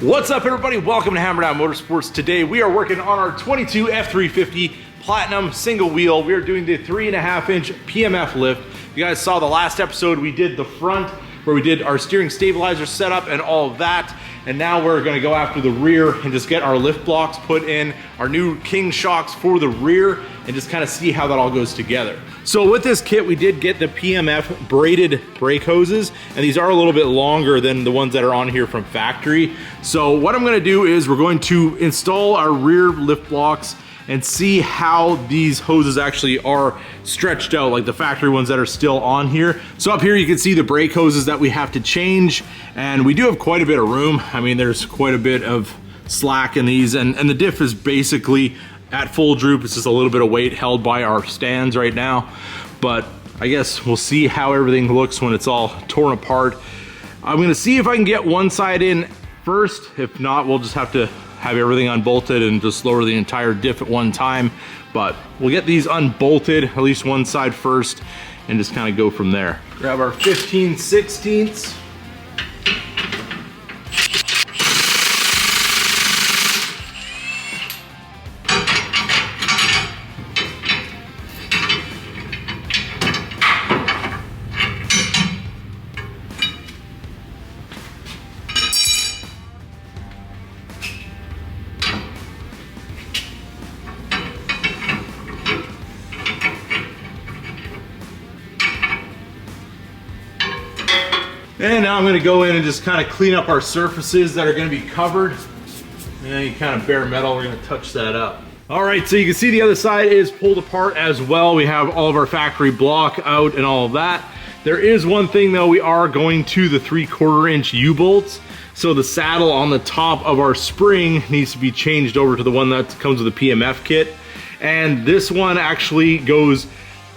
What's up, everybody? Welcome to Hammerdown Motorsports. Today we are working on our 22 F350 Platinum single wheel. We are doing the 3.5-inch PMF lift. You guys saw the last episode, we did the front where we did our steering stabilizer setup and all of that. And now we're gonna go after the rear and just get our lift blocks put in, our new King shocks for the rear, and just kind of see how that all goes together. So with this kit, we did get the PMF braided brake hoses, and these are a little bit longer than the ones that are on here from factory. So what I'm gonna do is we're going to install our rear lift blocks and see how these hoses actually are stretched out, like the factory ones that are still on here. So up here you can see the brake hoses that we have to change, and we do have quite a bit of room. I mean, there's quite a bit of slack in these, and the diff is basically at full droop. It's just a little bit of weight held by our stands right now, but I guess we'll see how everything looks when it's all torn apart. I'm gonna see if I can get one side in first. If not, we'll just have to have everything unbolted and just lower the entire diff at one time. But we'll get these unbolted, at least one side first, and just kind of go from there. Grab our 15/16. And now I'm gonna go in and just kind of clean up our surfaces that are gonna be covered. And any kind of bare metal, we're gonna touch that up. All right, so you can see the other side is pulled apart as well. We have all of our factory block out and all of that. There is one thing though, we are going to the 3/4 inch U-bolts. So the saddle on the top of our spring needs to be changed over to the one that comes with the PMF kit. And this one actually goes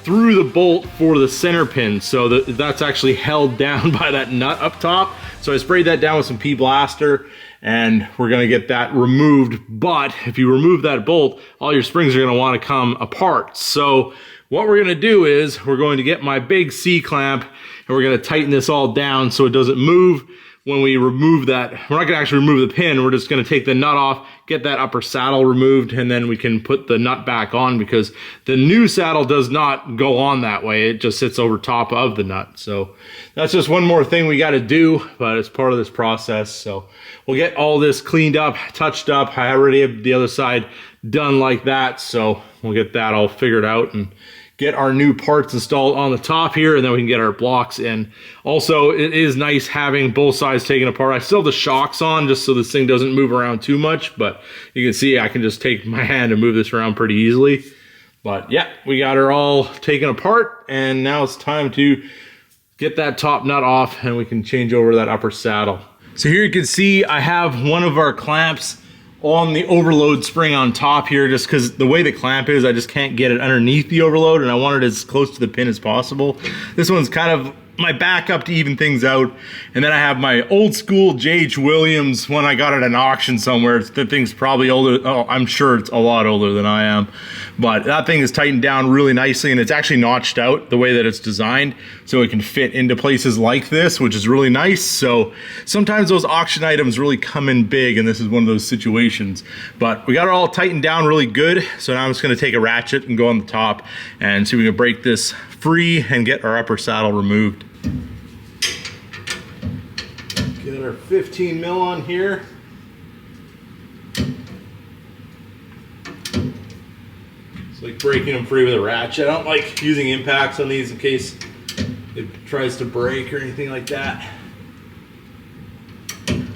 through the bolt for the center pin, so that's actually held down by that nut up top. So I sprayed that down with some P-Blaster, and we're gonna get that removed. But if you remove that bolt, all your springs are gonna wanna come apart. So what we're gonna do is we're going to get my big C-clamp, and we're gonna tighten this all down so it doesn't move. When we remove that, we're not gonna actually remove the pin, we're just gonna take the nut off, get that upper saddle removed, and then we can put the nut back on, because the new saddle does not go on that way. It just sits over top of the nut. So that's just one more thing we gotta do, but it's part of this process. So we'll get all this cleaned up, touched up. I already have the other side done like that, so we'll get that all figured out and get our new parts installed on the top here, and then we can get our blocks in. Also, it is nice having both sides taken apart. I still have the shocks on just so this thing doesn't move around too much, but you can see I can just take my hand and move this around pretty easily. But yeah, we got her all taken apart, and now it's time to get that top nut off and we can change over that upper saddle. So here you can see I have one of our clamps on the overload spring on top here, just because the way the clamp is, I just can't get it underneath the overload, and I want it as close to the pin as possible. This one's kind of my backup to even things out. And then I have my old school J.H. Williams one I got at an auction somewhere. The thing's probably older. Oh, I'm sure it's a lot older than I am. But that thing is tightened down really nicely, and it's actually notched out the way that it's designed, so it can fit into places like this, which is really nice. So sometimes those auction items really come in big, and this is one of those situations. But we got it all tightened down really good. So now I'm just gonna take a ratchet and go on the top and see if we can break this free and get our upper saddle removed. Get our 15 mil on here. It's like breaking them free with a ratchet. I don't like using impacts on these in case it tries to break or anything like that. You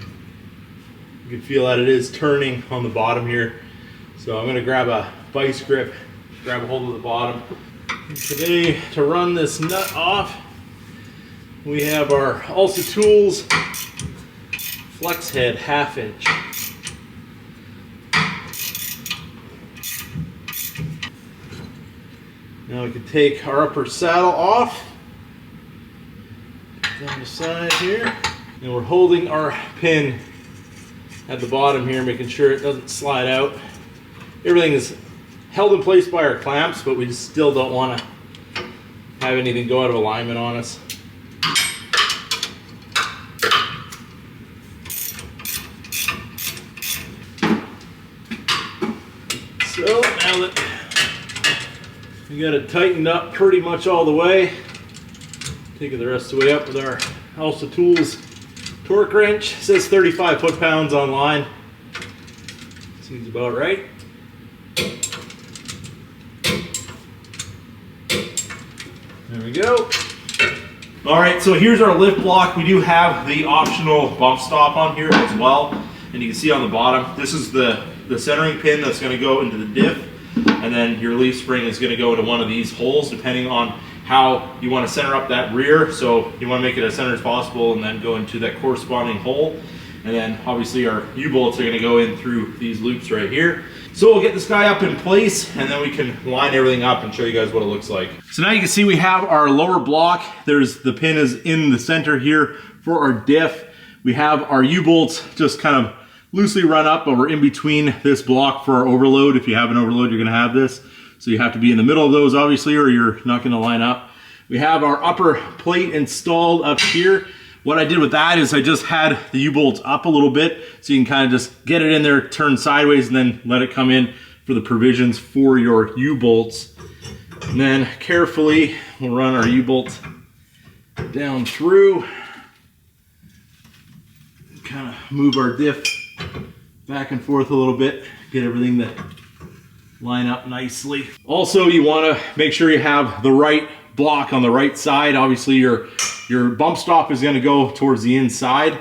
can feel that it is turning on the bottom here. So I'm gonna grab a vice grip, grab a hold of the bottom. And today, to run this nut off, we have our Alsa Tools flex head 1/2 inch. Now we can take our upper saddle off down the side here, and we're holding our pin at the bottom here, making sure it doesn't slide out. Everything is held in place by our clamps, but we still don't want to have anything go out of alignment on us. So now that we got it tightened up pretty much all the way, take it the rest of the way up with our House of Tools torque wrench. It says 35 foot-pounds online. Seems about right. There we go. All right, so here's our lift block. We do have the optional bump stop on here as well. And you can see on the bottom, this is the centering pin that's gonna go into the diff. And then your leaf spring is gonna go into one of these holes depending on how you wanna center up that rear. So you wanna make it as centered as possible and then go into that corresponding hole. And then obviously our U-bolts are gonna go in through these loops right here. So we'll get this guy up in place and then we can line everything up and show you guys what it looks like. So now you can see we have our lower block. The pin is in the center here for our diff. We have our U-bolts just kind of loosely run up, but we're in between this block for our overload. If you have an overload, you're gonna have this. So you have to be in the middle of those obviously, or you're not gonna line up. We have our upper plate installed up here. What I did with that is I just had the U-bolts up a little bit so you can kind of just get it in there, turn sideways, and then let it come in for the provisions for your U-bolts. And then carefully, we'll run our U-bolts down through. Kind of move our diff back and forth a little bit, get everything to line up nicely. Also, you want to make sure you have the right block on the right side. Obviously, your bump stop is going to go towards the inside,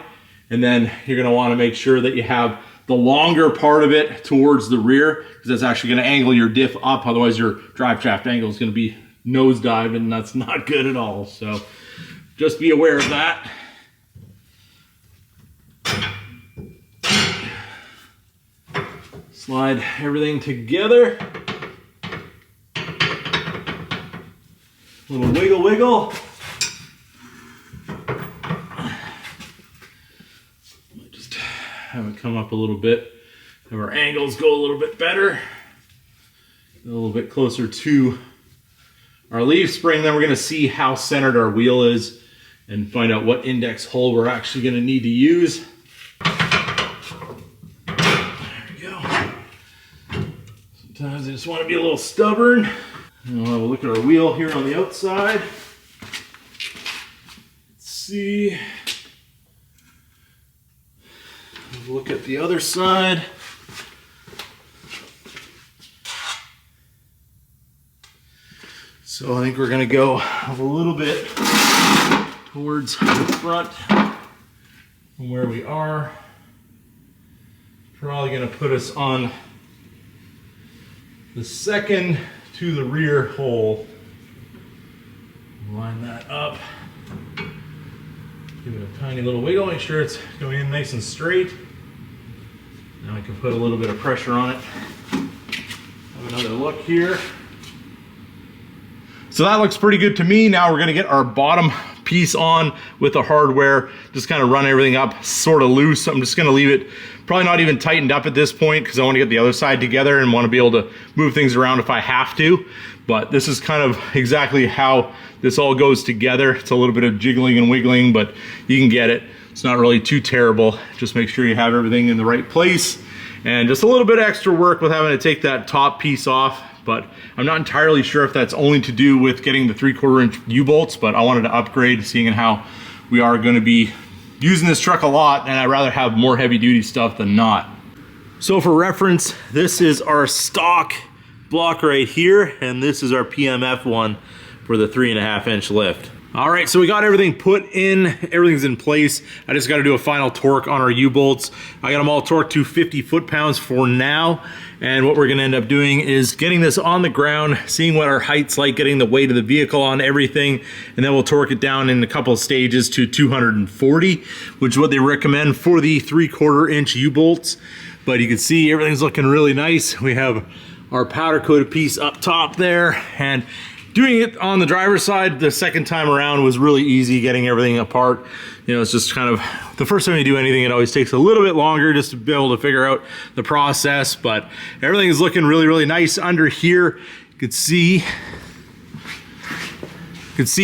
and then you're going to want to make sure that you have the longer part of it towards the rear, because that's actually going to angle your diff up. Otherwise, your drive shaft angle is going to be nosedive, and that's not good at all. So just be aware of that. Slide everything together. Little wiggle wiggle. Just have it come up a little bit. Have our angles go a little bit better. A little bit closer to our leaf spring. Then we're going to see how centered our wheel is and find out what index hole we're actually going to need to use. Sometimes I just want to be a little stubborn. And we'll have a look at our wheel here on the outside. Let's see. Have a look at the other side. So I think we're going to go a little bit towards the front from where we are. Probably going to put us on the second to the rear hole. Line that up. Give it a tiny little wiggle. Make sure it's going in nice and straight. Now I can put a little bit of pressure on it. Have another look here. So that looks pretty good to me. Now we're going to get our bottom piece on with the hardware. Just kind of run everything up sort of loose. I'm just going to leave it probably not even tightened up at this point because I want to get the other side together and want to be able to move things around if I have to. But this is kind of exactly how this all goes together. It's a little bit of jiggling and wiggling, but you can get it. It's not really too terrible. Just make sure you have everything in the right place. And just a little bit of extra work with having to take that top piece off. But I'm not entirely sure if that's only to do with getting the 3/4 inch U-bolts, but I wanted to upgrade, seeing how we are going to be using this truck a lot, and I'd rather have more heavy duty stuff than not. So for reference, this is our stock block right here, and this is our PMF one for the 3.5 inch lift. All right, so we got everything put in, everything's in place. I just got to do a final torque on our U-bolts. I got them all torqued to 50 foot-pounds for now. And what we're gonna end up doing is getting this on the ground, seeing what our height's like, getting the weight of the vehicle on everything, and then we'll torque it down in a couple of stages to 240, which is what they recommend for the 3/4 inch U-bolts. But you can see everything's looking really nice. We have our powder coated piece up top there, and doing it on the driver's side the second time around was really easy, getting everything apart. You know, it's just kind of, the first time you do anything, it always takes a little bit longer just to be able to figure out the process, but everything is looking really, really nice under here. You can see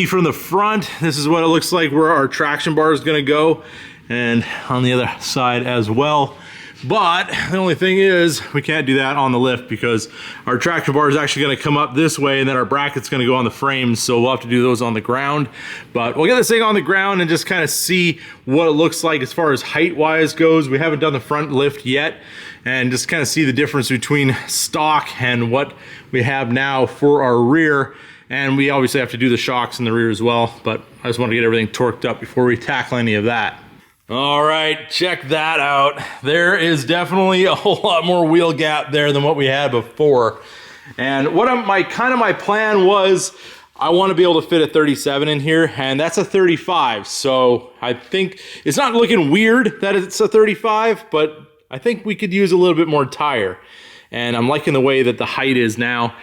from the front, this is what it looks like where our traction bar is gonna go, and on the other side as well. But the only thing is we can't do that on the lift because our tractor bar is actually going to come up this way and then our bracket's going to go on the frames, so we'll have to do those on the ground. But we'll get this thing on the ground and just kind of see what it looks like as far as height wise goes. We haven't done the front lift yet, and just kind of see the difference between stock and what we have now for our rear. And we obviously have to do the shocks in the rear as well, but I just want to get everything torqued up before we tackle any of that. All right, check that out. There is definitely a whole lot more wheel gap there than what we had before. And what my plan was, I want to be able to fit a 37 in here, and that's a 35. So I think it's not looking weird that it's a 35, but I think we could use a little bit more tire. And I'm liking the way that the height is now.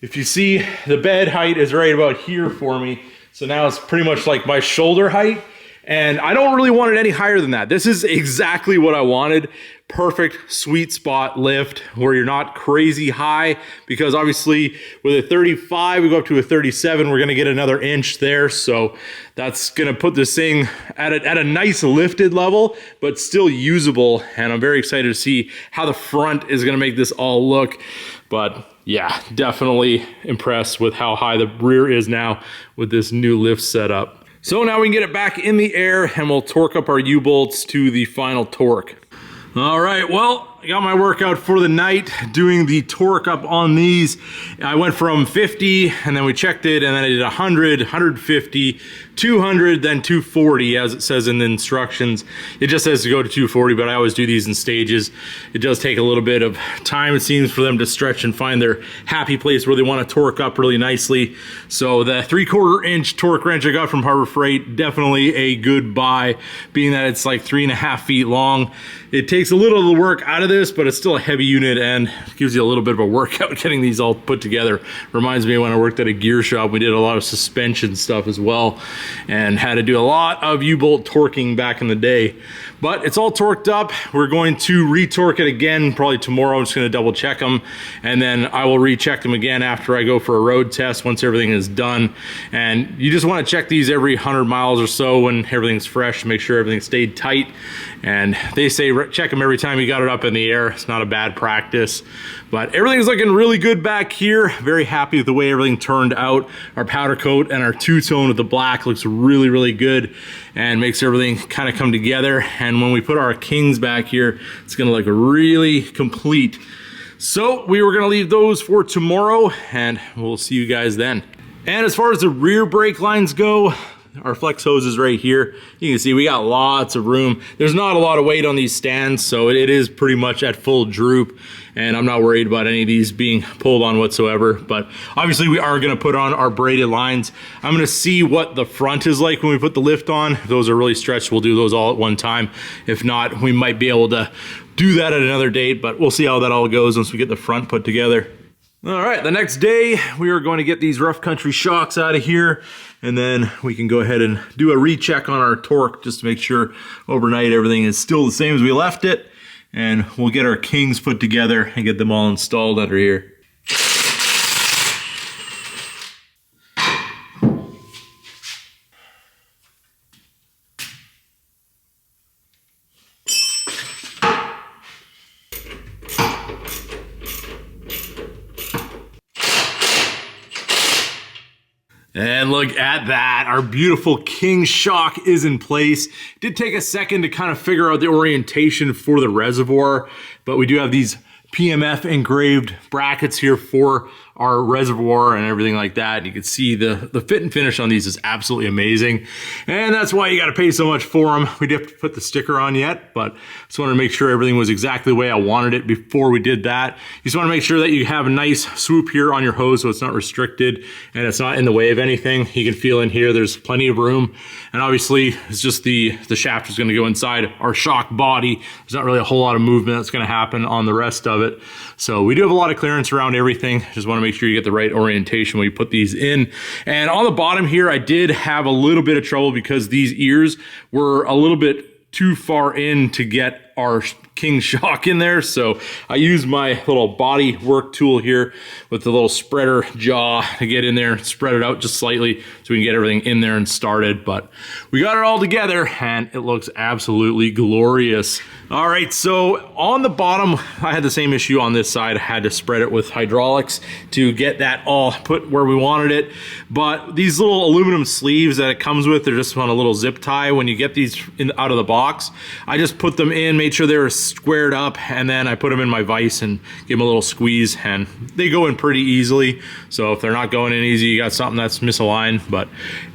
If you see, the bed height is right about here for me. So now it's pretty much like my shoulder height. And I don't really want it any higher than that. This is exactly what I wanted. Perfect sweet spot lift where you're not crazy high, because obviously with a 35, we go up to a 37, we're gonna get another inch there. So that's gonna put this thing at a nice lifted level, but still usable. And I'm very excited to see how the front is gonna make this all look. But yeah, definitely impressed with how high the rear is now with this new lift setup. So now we can get it back in the air and we'll torque up our U-bolts to the final torque. All right, well, I got my workout for the night doing the torque up on these. I went from 50 and then we checked it, and then I did 100, 150, 200, then 240 as it says in the instructions. It just says to go to 240, but I always do these in stages. It does take a little bit of time, it seems, for them to stretch and find their happy place where they want to torque up really nicely. So the 3/4 inch torque wrench I got from Harbor Freight, definitely a good buy, being that it's like 3.5 feet long. It takes a little of the work out of this, but it's still a heavy unit and gives you a little bit of a workout getting these all put together. Reminds me of when I worked at a gear shop, we did a lot of suspension stuff as well and had to do a lot of U-bolt torquing back in the day. But it's all torqued up. We're going to re-torque it again probably tomorrow. I'm just going to double check them, and then I will recheck them again after I go for a road test once everything is done. And you just want to check these every 100 miles or so when everything's fresh, make sure everything stayed tight. And they say check them every time you got it up in the air. It's not a bad practice. But everything's looking really good back here. Very happy with the way everything turned out. Our powder coat and our two-tone with the black looks really, really good and makes everything kind of come together. And when we put our Kings back here, it's gonna look really complete. So we were gonna leave those for tomorrow, and we'll see you guys then. And as far as the rear brake lines go, our flex hose is right here. You can see we got lots of room. There's not a lot of weight on these stands, so it is pretty much at full droop, and I'm not worried about any of these being pulled on whatsoever. But obviously we are gonna put on our braided lines. I'm gonna see what the front is like when we put the lift on. If those are really stretched, we'll do those all at one time. If not, we might be able to do that at another date, but we'll see how that all goes once we get the front put together. All right, the next day we are going to get these rough country shocks out of here, and then we can go ahead and do a recheck on our torque just to make sure overnight everything is still the same as we left it, and we'll get our Kings put together and get them all installed under here. And look at that, our beautiful King shock is in place. It did take a second to kind of figure out the orientation for the reservoir, but we do have these PMF engraved brackets here for our reservoir and everything like that. You can see the fit and finish on these is absolutely amazing. And that's why you gotta pay so much for them. We didn't have to put the sticker on yet, but just wanted to make sure everything was exactly the way I wanted it before we did that. You just wanna make sure that you have a nice swoop here on your hose so it's not restricted and it's not in the way of anything. You can feel in here, there's plenty of room. And obviously it's just the shaft is gonna go inside our shock body. There's not really a whole lot of movement that's gonna happen on the rest of it. So we do have a lot of clearance around everything. Just wanna make sure you get the right orientation when you put these in. And on the bottom here, I did have a little bit of trouble because these ears were a little bit too far in to get our King shock in there. So I used my little body work tool here with the little spreader jaw to get in there, spread it out just slightly so we can get everything in there and started. But we got it all together and it looks absolutely glorious. All right, so on the bottom, I had the same issue on this side. I had to spread it with hydraulics to get that all put where we wanted it. But these little aluminum sleeves that it comes with, they're just on a little zip tie. When you get these out of the box, I just put them in, made sure they were squared up, and then I put them in my vise and give them a little squeeze, and they go in pretty easily. So if they're not going in easy, you got something that's misaligned, but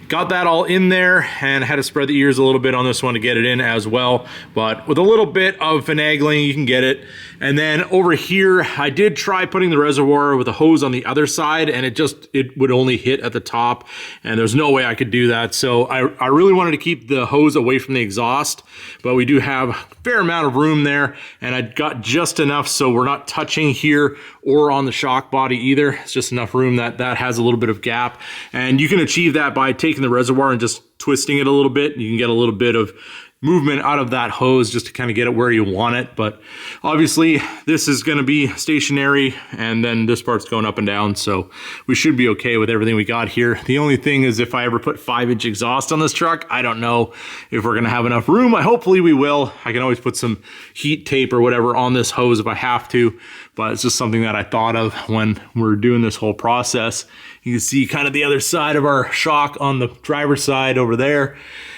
got that all in there, and had to spread the ears a little bit on this one to get it in as well. But with a little bit of finagling, you can get it. And then over here, I did try putting the reservoir with a hose on the other side, and it would only hit at the top, and there's no way I could do that. So I really wanted to keep the hose away from the exhaust, but we do have a fair amount of room there, and I got just enough so we're not touching here or on the shock body either. It's just enough room that has a little bit of gap, and you can achieve that by taking the reservoir and just twisting it a little bit. You can get a little bit of movement out of that hose just to kind of get it where you want it. But obviously this is going to be stationary, and then this part's going up and down, so we should be okay with everything we got here. The only thing is, if I ever put 5-inch exhaust on this truck, I don't know if we're going to have enough room. Hopefully we will. I can always put some heat tape or whatever on this hose if I have to, but it's just something that I thought of when we're doing this whole process. You can see kind of the other side of our shock on the driver's side over there.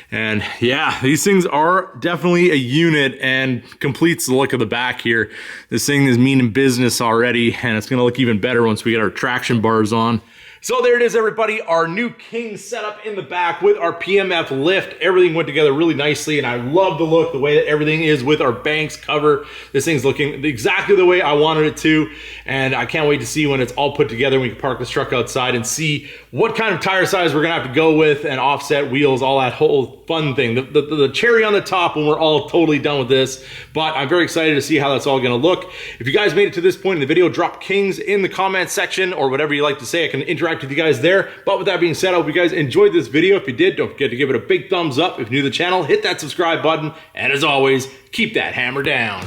And yeah, these things are definitely a unit and completes the look of the back here. This thing is meaning business already, and it's gonna look even better once we get our traction bars on. So there it is, everybody, our new King setup in the back with our PMF lift. Everything went together really nicely, and I love the look, the way that everything is with our Banks cover. This thing's looking exactly the way I wanted it to, and I can't wait to see when it's all put together. We can park this truck outside and see what kind of tire size we're gonna have to go with, and offset wheels, all that whole fun thing. The cherry on the top when we're all totally done with this, but I'm very excited to see how that's all gonna look. If you guys made it to this point in the video, drop Kings in the comment section or whatever you like to say. I can interact with you guys there. But with that being said, I hope you guys enjoyed this video. If you did, don't forget to give it a big thumbs up. If you're new to the channel, hit that subscribe button, and as always, keep that hammer down.